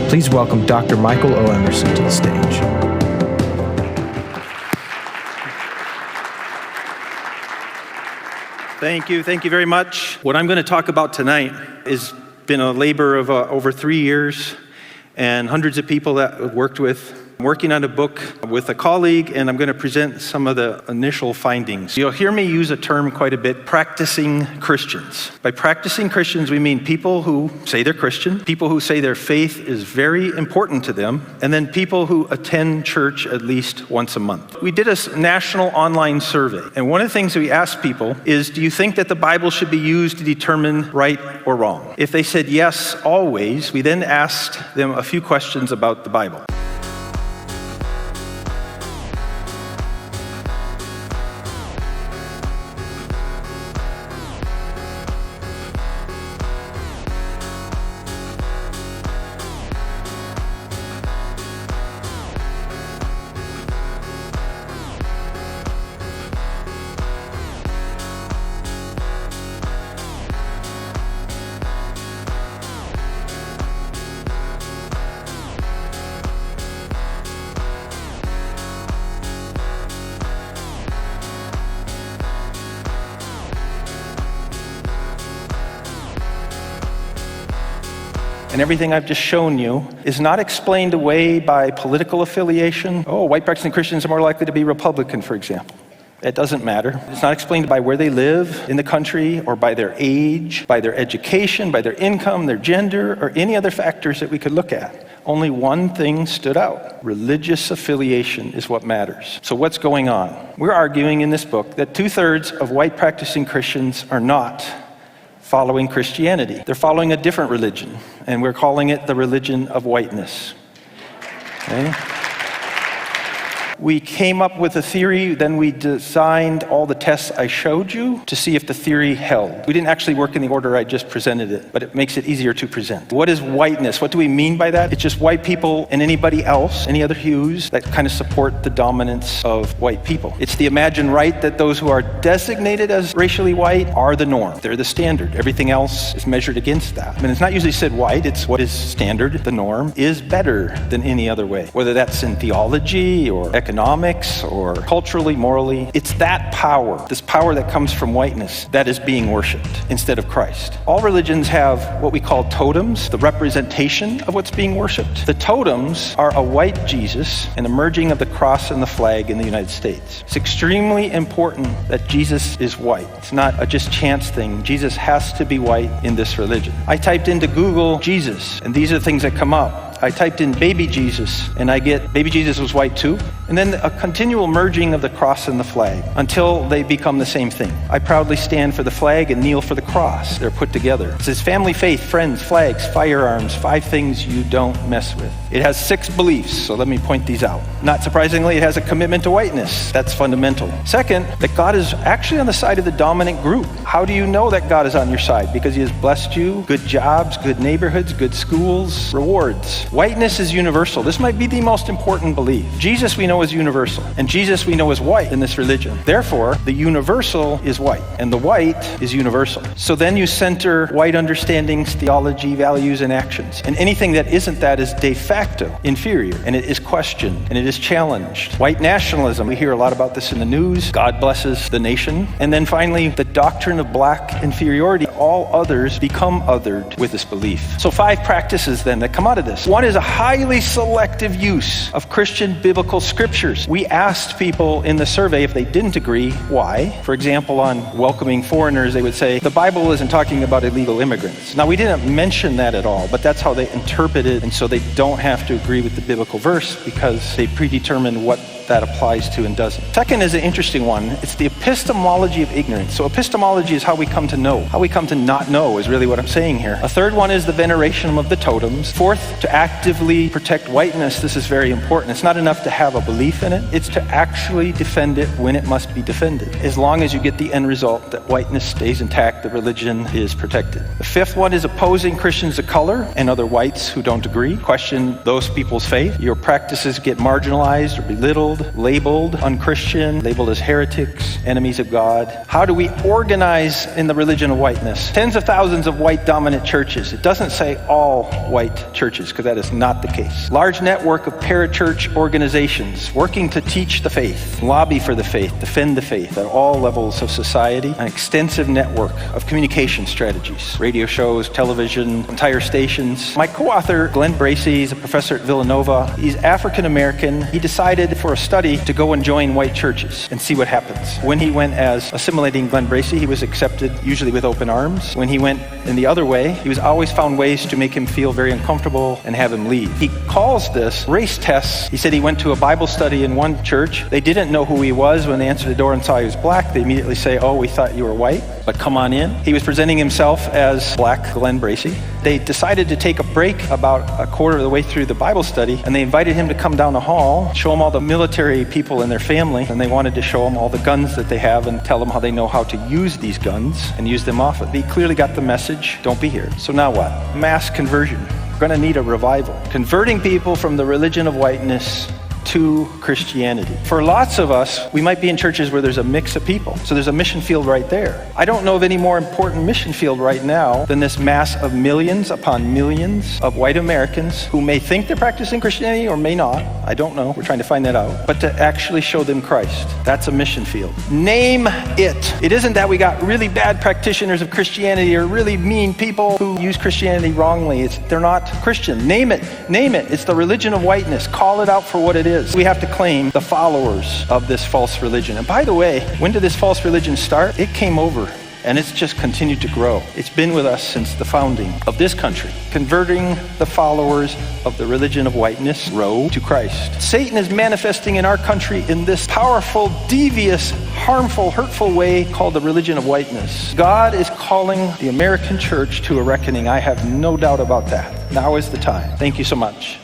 Please welcome Dr. Michael O. Emerson to the stage. Thank you very much. What I'm going to talk about tonight has been a labor of over 3 years and hundreds of people that I've worked with. I'm working on a book with a colleague, and I'm going to present some of the initial findings. You'll hear me use a term quite a bit, practicing Christians. By practicing Christians, we mean people who say they're Christian, people who say their faith is very important to them, and then people who attend church at least once a month. We did a national online survey, and one of the things we asked people is, do you think that the Bible should be used to determine right or wrong? If they said yes, always, we then asked them a few questions about the Bible. And everything I've just shown you is not explained away by political affiliation. Oh, white practicing Christians are more likely to be Republican, for example. It doesn't matter. It's not explained by where they live in the country or by their age, by their education, by their income, their gender, or any other factors that we could look at. Only one thing stood out. Religious affiliation is what matters. So what's going on? We're arguing in this book that 2/3 of white practicing Christians are not following Christianity. They're following a different religion, and we're calling it the religion of whiteness. Okay? We came up with a theory, then we designed all the tests I showed you to see if the theory held. We didn't actually work in the order I just presented it, but it makes it easier to present. What is whiteness? What do we mean by that? It's just white people and anybody else, any other hues, that kind of support the dominance of white people. It's the imagined right that those who are designated as racially white are the norm. They're the standard. Everything else is measured against that. I mean, it's not usually said white, it's what is standard, the norm, is better than any other way. Whether that's in theology or economics or culturally, morally, it's that power, this power that comes from whiteness, that is being worshipped instead of Christ. All religions have what we call totems, the representation of what's being worshipped. The totems are a white Jesus and a merging of the cross and the flag in the United States. It's extremely important that Jesus is white. It's not a just chance thing. Jesus has to be white in this religion. I typed into Google Jesus, and these are the things that come up. I typed in baby Jesus, and I get baby Jesus was white too. And then a continual merging of the cross and the flag until they become the same thing. I proudly stand for the flag and kneel for the cross. They're put together. It says family, faith, friends, flags, firearms, 5 things you don't mess with. It has 6 beliefs, so let me point these out. Not surprisingly, it has a commitment to whiteness. That's fundamental. Second, that God is actually on the side of the dominant group. How do you know that God is on your side? Because he has blessed you, good jobs, good neighborhoods, good schools, rewards. Whiteness is universal. This might be the most important belief. Jesus we know is universal, and Jesus we know is white in this religion. Therefore, the universal is white, and the white is universal. So then you center white understandings, theology, values, and actions. And anything that isn't that is de facto inferior, and it is questioned, and it is challenged. White nationalism, we hear a lot about this in the news. God blesses the nation. And then finally, the doctrine of black inferiority. All others become othered with this belief. So 5 practices then that come out of this. One is a highly selective use of Christian biblical scriptures. We asked people in the survey if they didn't agree, why. For example, on welcoming foreigners, they would say, the Bible isn't talking about illegal immigrants. Now, we didn't mention that at all, but that's how they interpret it, and so they don't have to agree with the biblical verse because they predetermine what that applies to and doesn't. Second is an interesting one. It's the epistemology of ignorance. So epistemology is how we come to know. How we come to not know is really what I'm saying here. A third one is the veneration of the totems. Fourth, to actively protect whiteness. This is very important. It's not enough to have a belief in it. It's to actually defend it when it must be defended. As long as you get the end result that whiteness stays intact, the religion is protected. The fifth one is opposing Christians of color and other whites who don't agree. Question those people's faith. Your practices get marginalized or belittled labeled unchristian, labeled as heretics, enemies of God. How do we organize in the religion of whiteness? Tens of thousands of white dominant churches. It doesn't say all white churches, because that is not the case. Large network of parachurch organizations working to teach the faith, lobby for the faith, defend the faith at all levels of society. An extensive network of communication strategies, radio shows, television, entire stations. My co-author, Glenn Bracey, is a professor at Villanova. He's African American. He decided for a study to go and join white churches and see what happens. When he went as assimilating Glenn Bracey, he was accepted usually with open arms. When he went in the other way, he was always found ways to make him feel very uncomfortable and have him leave. He calls this race tests. He said he went to a Bible study in one church. They didn't know who he was. When they answered the door and saw he was black, they immediately say, "Oh, we thought you were white, but come on in." He was presenting himself as black Glenn Bracey. They decided to take a break about a quarter of the way through the Bible study, and they invited him to come down the hall, show him all the military people and their family, and they wanted to show him all the guns that they have and tell them how they know how to use these guns and use them off it. He clearly got the message, don't be here. So now what? Mass conversion. We're going to need a revival. Converting people from the religion of whiteness to Christianity. For lots of us, we might be in churches where there's a mix of people. So there's a mission field right there. I don't know of any more important mission field right now than this mass of millions upon millions of white Americans who may think they're practicing Christianity or may not. I don't know. We're trying to find that out. But to actually show them Christ. That's a mission field. Name it. It isn't that we got really bad practitioners of Christianity or really mean people who use Christianity wrongly. They're not Christian. Name it. Name it. It's the religion of whiteness. Call it out for what it is. We have to claim the followers of this false religion. And by the way, when did this false religion start? It came over, and it's just continued to grow. It's been with us since the founding of this country, converting the followers of the religion of whiteness, Roe, to Christ. Satan is manifesting in our country in this powerful, devious, harmful, hurtful way called the religion of whiteness. God is calling the American church to a reckoning. I have no doubt about that. Now is the time. Thank you so much.